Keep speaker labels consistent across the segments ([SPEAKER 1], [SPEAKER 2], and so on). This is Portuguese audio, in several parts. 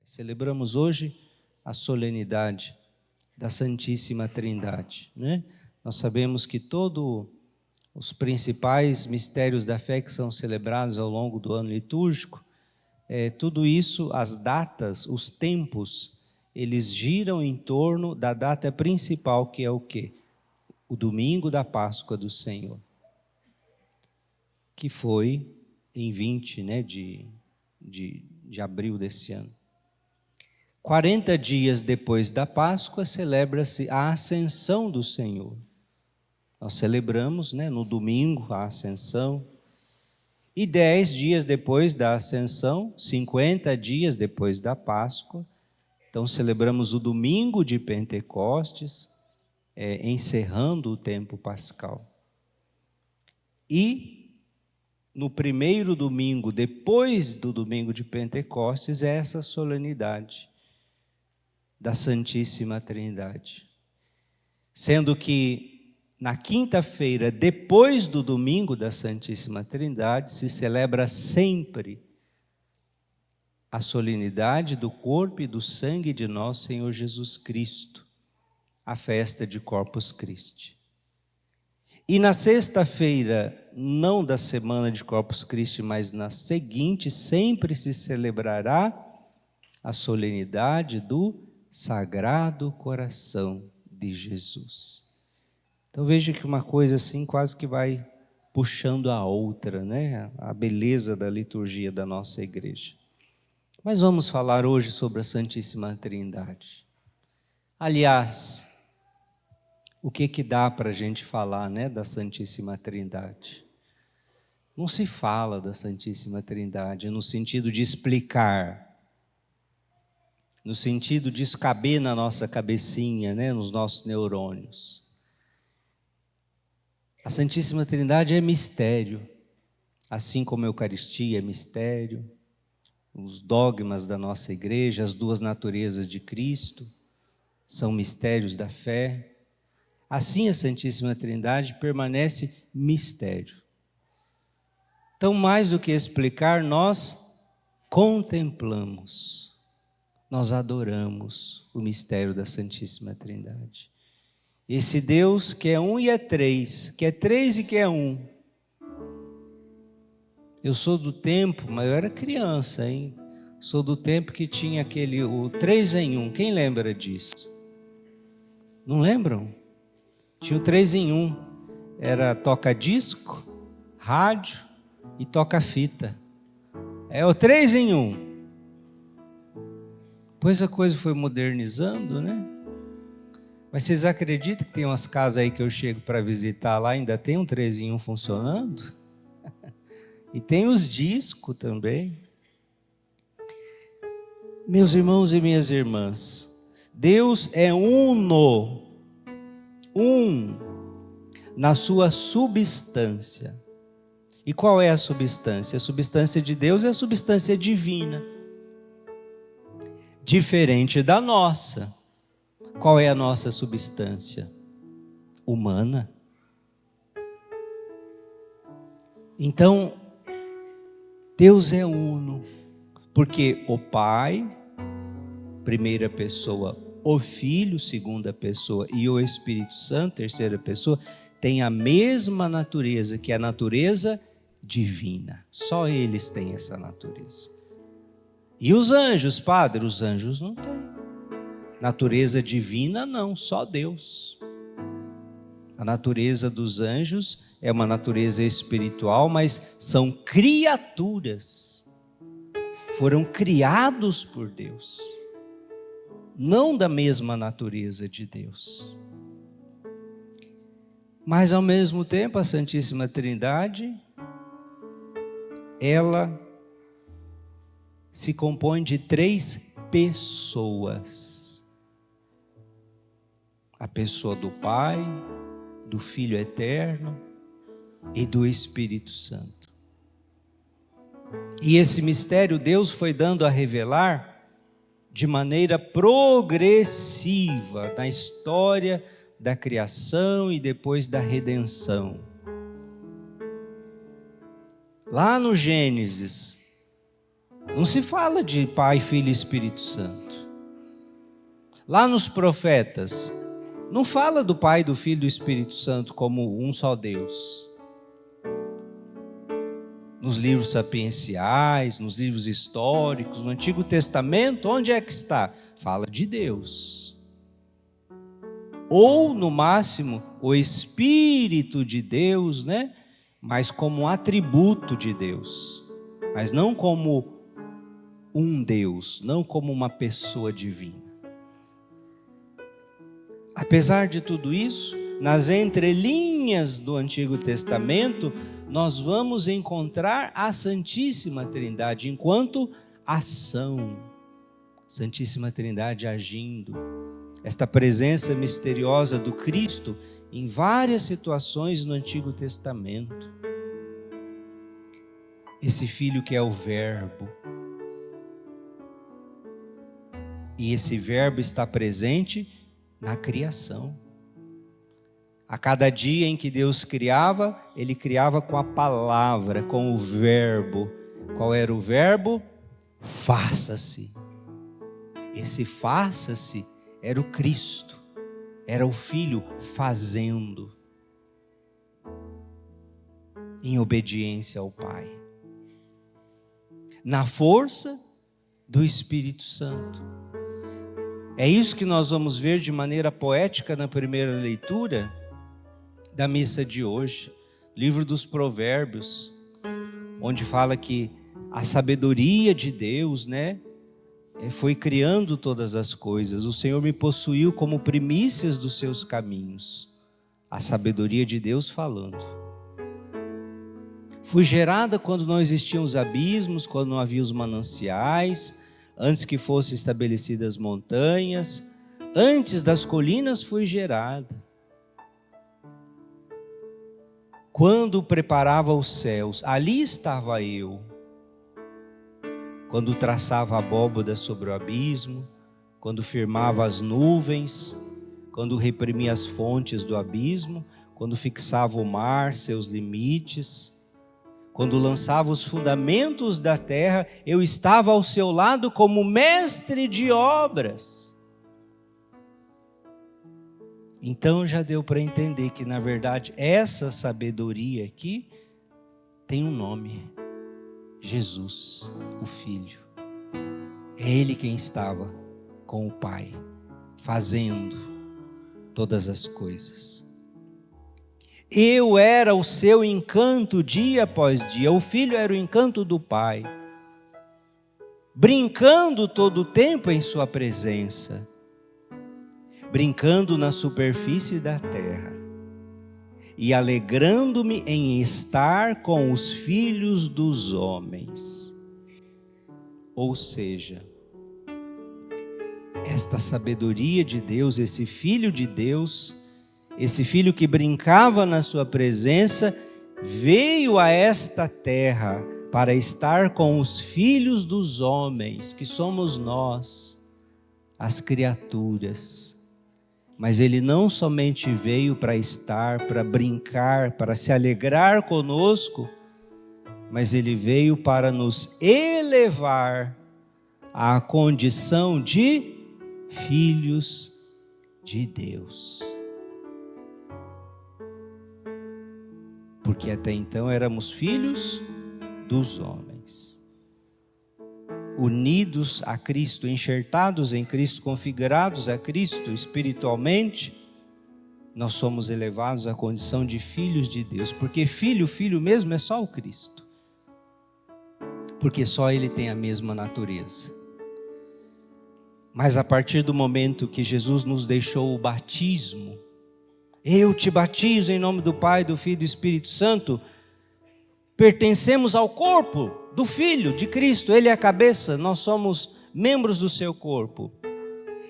[SPEAKER 1] Celebramos hoje a solenidade da Santíssima Trindade, né? Nós sabemos que todos os principais mistérios da fé que são celebrados ao longo do ano litúrgico, tudo isso, as datas, os tempos, eles giram em torno da data principal, que é o quê? O domingo da Páscoa do Senhor, que foi em 20, né, de abril desse ano. 40 dias depois da Páscoa, celebra-se a Ascensão do Senhor. Nós celebramos, né, no domingo a Ascensão. E 10 dias depois da Ascensão, 50 dias depois da Páscoa, então celebramos o domingo de Pentecostes, encerrando o tempo pascal. E no primeiro domingo, depois do domingo de Pentecostes, é essa solenidade da Santíssima Trindade. Sendo que na quinta-feira, depois do domingo da Santíssima Trindade, se celebra sempre a solenidade do corpo e do sangue de nosso Senhor Jesus Cristo, a festa de Corpus Christi. E na sexta-feira, não da semana de Corpus Christi, mas na seguinte, sempre se celebrará a solenidade do Sagrado Coração de Jesus. Então veja que uma coisa assim quase que vai puxando a outra, né? A beleza da liturgia da nossa igreja. Mas vamos falar hoje sobre a Santíssima Trindade. Aliás, o que dá para a gente falar, né, da Santíssima Trindade? Não se fala da Santíssima Trindade no sentido de explicar, no sentido de caber na nossa cabecinha, né, nos nossos neurônios. A Santíssima Trindade é mistério, assim como a Eucaristia é mistério, os dogmas da nossa igreja, as duas naturezas de Cristo, são mistérios da fé. Assim a Santíssima Trindade permanece mistério. Então, mais do que explicar, nós contemplamos, nós adoramos o mistério da Santíssima Trindade. Esse Deus que é um e é três, que é três e que é um. Eu sou do tempo, mas eu era criança, hein? Sou do tempo que tinha o 3 em 1. Quem lembra disso? Não lembram? Tinha o 3 em 1. Era toca-disco, rádio e toca-fita. É o 3 em 1. Depois a coisa foi modernizando, né? Mas vocês acreditam que tem umas casas aí que eu chego para visitar lá, ainda tem um 3 em 1 funcionando? E tem os discos também. Meus irmãos e minhas irmãs, Deus é uno, na sua substância. E qual é a substância? A substância de Deus é a substância divina, diferente da nossa. Qual é a nossa substância? Humana. Então, Deus é uno, porque o Pai, primeira pessoa, o Filho, segunda pessoa, e o Espírito Santo, terceira pessoa, tem a mesma natureza, que é a natureza divina. Só eles têm essa natureza. E os anjos, padre? Os anjos não têm. Natureza divina não, só Deus. A natureza dos anjos é uma natureza espiritual, mas são criaturas. Foram criados por Deus, não da mesma natureza de Deus. Mas ao mesmo tempo a Santíssima Trindade, ela se compõe de 3 pessoas. A pessoa do Pai, do Filho eterno e do Espírito Santo. E esse mistério Deus foi dando a revelar de maneira progressiva na história da criação e depois da redenção. Lá no Gênesis, Não se fala de Pai, Filho e Espírito Santo. Lá nos profetas, não fala do Pai, do Filho e do Espírito Santo como um só Deus. Nos livros sapienciais, nos livros históricos, no Antigo Testamento, onde é que está? Fala de Deus. Ou, no máximo, o Espírito de Deus, né? Mas como um atributo de Deus. Mas não como um Deus, não como uma pessoa divina. Apesar de tudo isso, nas entrelinhas do Antigo Testamento, nós vamos encontrar a Santíssima Trindade enquanto ação. Santíssima Trindade agindo. Esta presença misteriosa do Cristo em várias situações no Antigo Testamento. Esse Filho que é o Verbo. E esse Verbo está presente na criação. A cada dia em que Deus criava, Ele criava com a palavra, com o verbo. Qual era o verbo? Faça-se. Esse faça-se era o Cristo, era o Filho fazendo, em obediência ao Pai. Na força do Espírito Santo. É isso que nós vamos ver de maneira poética na primeira leitura da missa de hoje, livro dos Provérbios, onde fala que a sabedoria de Deus, né, foi criando todas as coisas. O Senhor me possuiu como primícias dos seus caminhos. A sabedoria de Deus falando. Fui gerada quando não existiam os abismos, quando não havia os mananciais, antes que fossem estabelecidas as montanhas, antes das colinas fui gerada. Quando preparava os céus, ali estava eu. Quando traçava a abóbada sobre o abismo, quando firmava as nuvens, quando reprimia as fontes do abismo, quando fixava o mar, seus limites, quando lançava os fundamentos da terra, eu estava ao seu lado como mestre de obras. Então já deu para entender que, na verdade, essa sabedoria aqui tem um nome: Jesus, o Filho. É Ele quem estava com o Pai, fazendo todas as coisas. Eu era o seu encanto dia após dia. O Filho era o encanto do Pai, brincando todo o tempo em sua presença, brincando na superfície da terra e alegrando-me em estar com os filhos dos homens. Ou seja, esta sabedoria de Deus, esse Filho de Deus, esse Filho que brincava na sua presença, veio a esta terra para estar com os filhos dos homens, que somos nós, as criaturas. Mas Ele não somente veio para estar, para brincar, para se alegrar conosco, mas Ele veio para nos elevar à condição de filhos de Deus. Porque até então éramos filhos dos homens, unidos a Cristo, enxertados em Cristo, configurados a Cristo espiritualmente, nós somos elevados à condição de filhos de Deus, porque filho mesmo é só o Cristo, porque só Ele tem a mesma natureza. Mas a partir do momento que Jesus nos deixou o batismo, eu te batizo em nome do Pai, do Filho e do Espírito Santo, pertencemos ao corpo do Filho de Cristo. Ele é a cabeça, nós somos membros do seu corpo.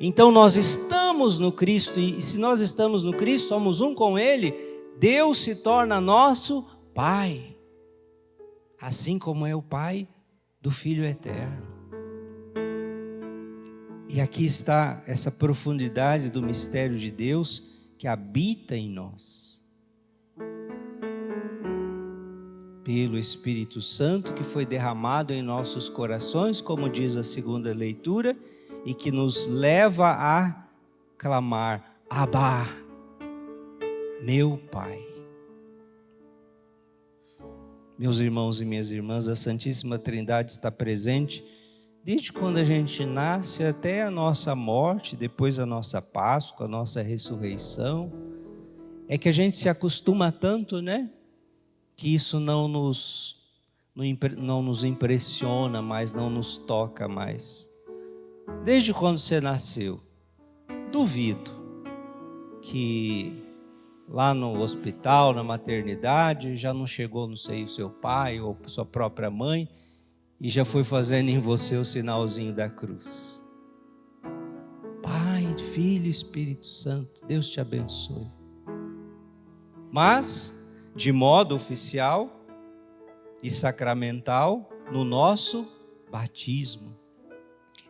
[SPEAKER 1] Então nós estamos no Cristo, e se nós estamos no Cristo, somos um com Ele, Deus se torna nosso Pai, assim como é o Pai do Filho eterno. E aqui está essa profundidade do mistério de Deus que habita em nós. pelo Espírito Santo que foi derramado em nossos corações, como diz a segunda leitura, e que nos leva a clamar: Abba, meu Pai. Meus irmãos e minhas irmãs, a Santíssima Trindade está presente desde quando a gente nasce até a nossa morte, depois a nossa Páscoa, a nossa ressurreição. É que a gente se acostuma tanto, né? Que isso não nos impressiona mais, não nos toca mais. Desde quando você nasceu, duvido que lá no hospital, na maternidade, já não chegou no seio seu pai ou sua própria mãe e já foi fazendo em você o sinalzinho da cruz. Pai, Filho e Espírito Santo, Deus te abençoe. Mas, de modo oficial e sacramental, no nosso batismo.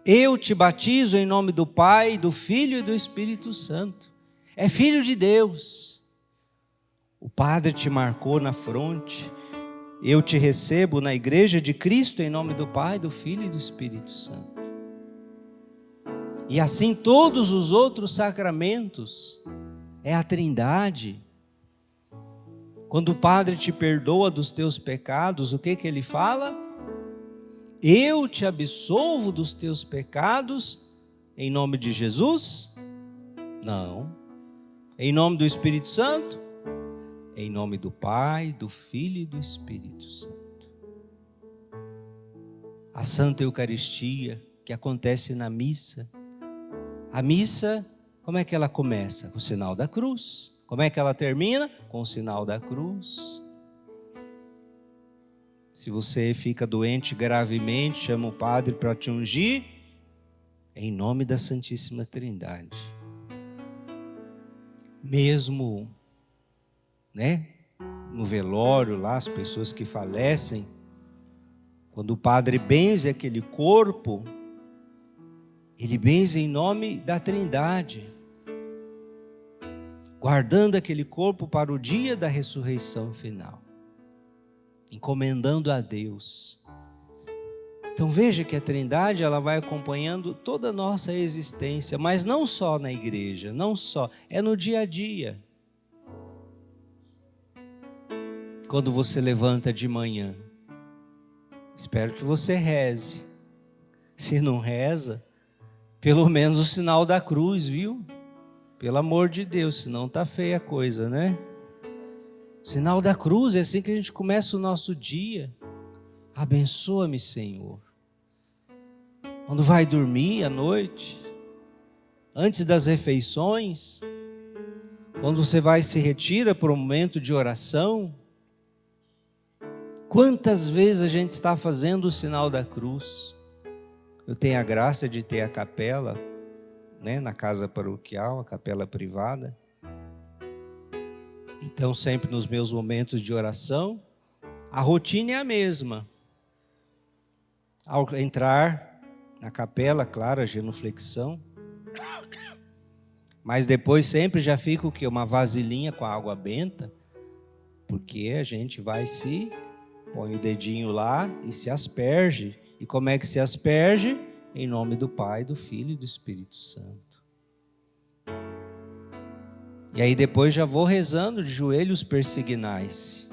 [SPEAKER 1] Eu te batizo em nome do Pai, do Filho e do Espírito Santo. É filho de Deus. O Padre te marcou na fronte. Eu te recebo na igreja de Cristo em nome do Pai, do Filho e do Espírito Santo. E assim todos os outros sacramentos. É a Trindade. Quando o Padre te perdoa dos teus pecados, o que ele fala? Eu te absolvo dos teus pecados em nome de Jesus? Não. Em nome do Espírito Santo? Em nome do Pai, do Filho e do Espírito Santo. A Santa Eucaristia, que acontece na missa. A missa, como é que ela começa? Com o sinal da cruz. Como é que ela termina? Com o sinal da cruz. Se você fica doente gravemente, chama o padre para te ungir, em nome da Santíssima Trindade. Mesmo, no velório lá, as pessoas que falecem, quando o padre benze aquele corpo, ele benze em nome da Trindade, guardando aquele corpo para o dia da ressurreição final, encomendando a Deus. Então veja que a Trindade, ela vai acompanhando toda a nossa existência, mas não só na igreja, não só, é no dia a dia. Quando você levanta de manhã, espero que você reze. Se não reza, pelo menos o sinal da cruz, viu? Pelo amor de Deus, senão tá feia a coisa, né? Sinal da cruz, é assim que a gente começa o nosso dia. Abençoa-me, Senhor. Quando vai dormir à noite, antes das refeições, quando você se retira para um momento de oração, quantas vezes a gente está fazendo o sinal da cruz? Eu tenho a graça de ter a capela, na casa paroquial, a capela privada. Então, sempre nos meus momentos de oração, a rotina é a mesma. Ao entrar na capela, claro, a genuflexão. Mas depois sempre já fica o quê? Uma vasilhinha com água benta, porque a gente põe o dedinho lá e se asperge. E como é que se asperge? Em nome do Pai, do Filho e do Espírito Santo. E aí depois já vou rezando de joelhos persignais.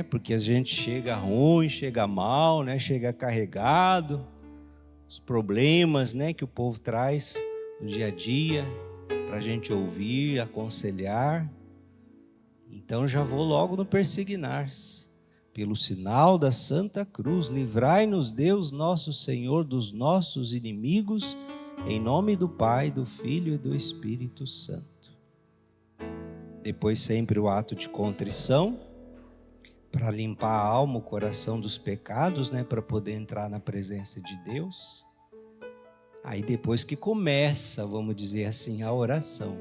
[SPEAKER 1] Porque a gente chega ruim, chega mal, chega carregado. Os problemas, que o povo traz no dia a dia, para a gente ouvir, aconselhar. Então já vou logo no persignar-se. Pelo sinal da Santa Cruz, livrai-nos Deus nosso Senhor dos nossos inimigos, em nome do Pai, do Filho e do Espírito Santo. Depois sempre o ato de contrição, para limpar a alma, o coração dos pecados, para poder entrar na presença de Deus. Aí depois que começa, vamos dizer assim, a oração.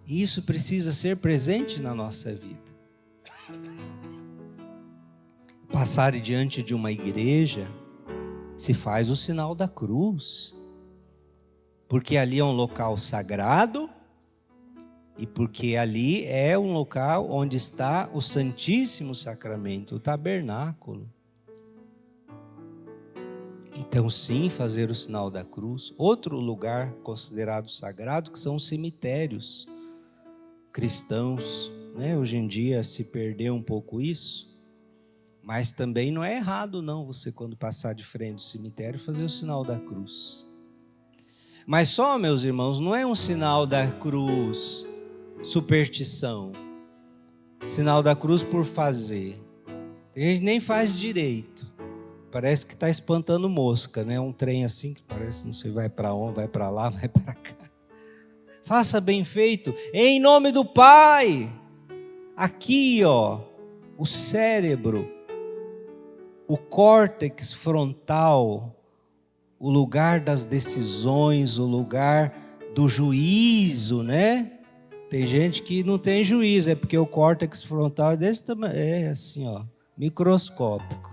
[SPEAKER 1] Isso precisa ser presente na nossa vida. Passar diante de uma igreja, se faz o sinal da cruz, porque ali é um local sagrado E porque ali é um local onde está o Santíssimo Sacramento, o tabernáculo. Então, sim, fazer o sinal da cruz. Outro lugar considerado sagrado, que são os cemitérios cristãos, né? Hoje em dia se perdeu um pouco isso, mas também não é errado não, você quando passar de frente do cemitério fazer o sinal da cruz. Mas só, meus irmãos, não é um sinal da cruz superstição, sinal da cruz por fazer. A gente nem faz direito, parece que está espantando mosca, né? Um trem assim que parece, não sei, vai para onde, vai para lá, vai para cá. Faça bem feito, em nome do Pai. Aqui, ó, o cérebro, o córtex frontal, o lugar das decisões, o lugar do juízo, né? Tem gente que não tem juízo, é porque o córtex frontal é desse tamanho, é assim, ó, microscópico.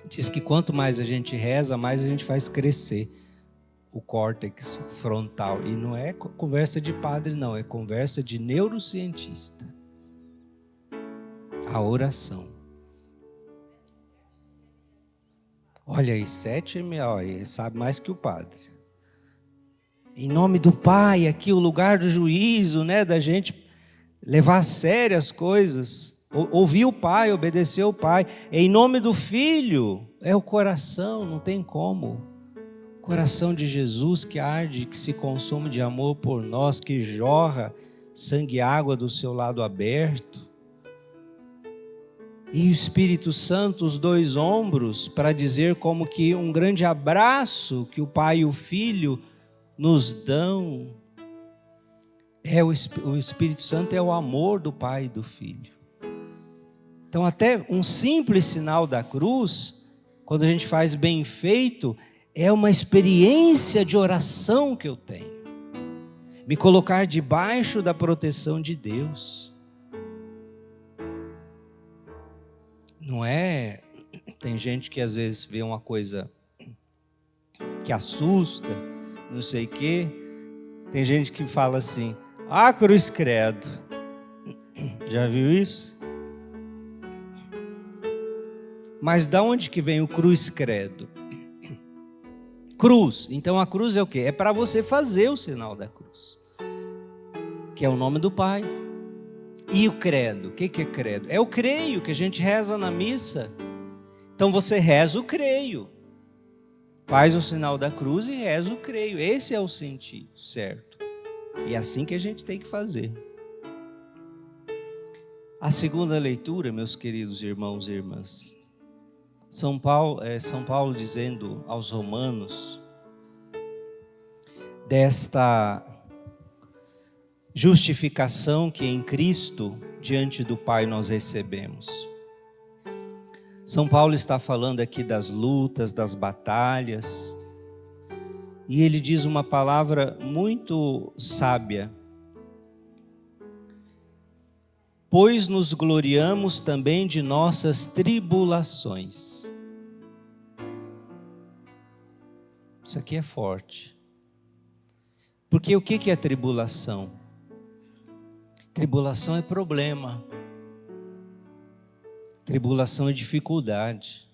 [SPEAKER 1] Diz que quanto mais a gente reza, mais a gente faz crescer o córtex frontal. E não é conversa de padre, não, é conversa de neurocientista. A oração. Olha aí, 7 mil, sabe mais que o padre. Em nome do Pai, aqui o lugar do juízo, né, da gente levar a sério as coisas, ouvir o Pai, obedecer o Pai. Em nome do Filho, é o coração, não tem como. Coração de Jesus que arde, que se consome de amor por nós, que jorra sangue e água do seu lado aberto. E o Espírito Santo, os 2 ombros, para dizer como que um grande abraço que o Pai e o Filho nos dão. O Espírito Santo é o amor do Pai e do Filho. Então até um simples sinal da cruz, quando a gente faz bem feito, é uma experiência de oração que eu tenho. Me colocar debaixo da proteção de Deus. Não é... Tem gente que às vezes vê uma coisa que assusta, não sei o quê. Tem gente que fala assim, cruz credo. Já viu isso? Mas da onde que vem o cruz credo? Cruz. Então a cruz é o quê? É para você fazer o sinal da cruz, que é o nome do Pai. E o credo? O que é credo? É o creio que a gente reza na missa. Então você reza o creio. Faz o sinal da cruz e reza o creio. Esse é o sentido, certo? E é assim que a gente tem que fazer. A segunda leitura, meus queridos irmãos e irmãs. São Paulo dizendo aos romanos desta justificação que em Cristo, diante do Pai, nós recebemos. São Paulo está falando aqui das lutas, das batalhas, e ele diz uma palavra muito sábia. Pois nos gloriamos também de nossas tribulações. Isso aqui é forte. Porque o que é tribulação? Tribulação é problema. Tribulação é dificuldade.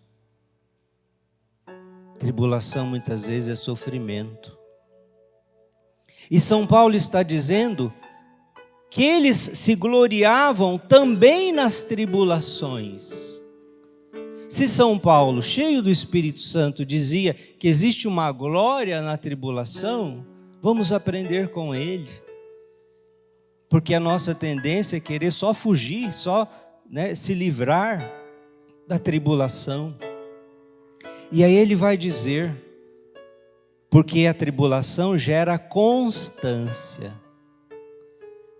[SPEAKER 1] Tribulação muitas vezes é sofrimento. E São Paulo está dizendo que eles se gloriavam também nas tribulações. Se São Paulo, cheio do Espírito Santo, dizia que existe uma glória na tribulação, vamos aprender com ele. Porque a nossa tendência é querer só fugir, só se livrar da tribulação. E aí ele vai dizer, porque a tribulação gera constância.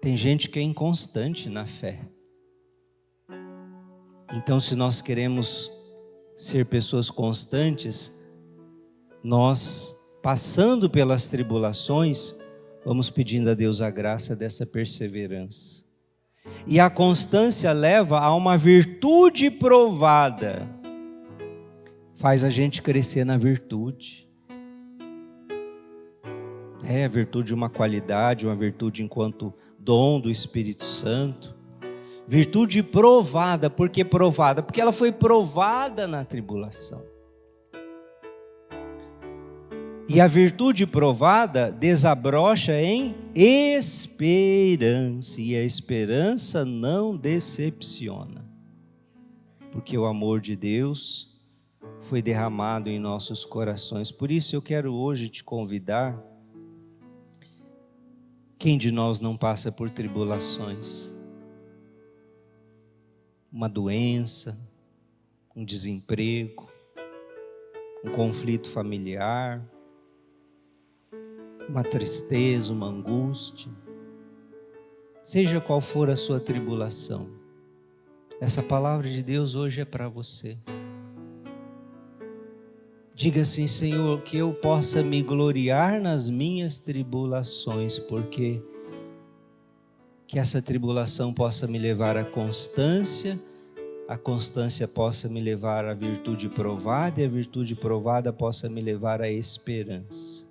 [SPEAKER 1] Tem gente que é inconstante na fé. Então, se nós queremos ser pessoas constantes, nós, passando pelas tribulações, vamos pedindo a Deus a graça dessa perseverança. E a constância leva a uma virtude provada. Faz a gente crescer na virtude. A virtude é uma qualidade, uma virtude enquanto dom do Espírito Santo. Virtude provada. Por que provada? Porque ela foi provada na tribulação. E a virtude provada desabrocha em esperança. E a esperança não decepciona. Porque o amor de Deus foi derramado em nossos corações. Por isso eu quero hoje te convidar. Quem de nós não passa por tribulações? Uma doença, um desemprego, um conflito familiar, uma tristeza, uma angústia. Seja qual for a sua tribulação, essa palavra de Deus hoje é para você. Diga assim: Senhor, que eu possa me gloriar nas minhas tribulações, porque que essa tribulação possa me levar à constância, a constância possa me levar à virtude provada, e a virtude provada possa me levar à esperança.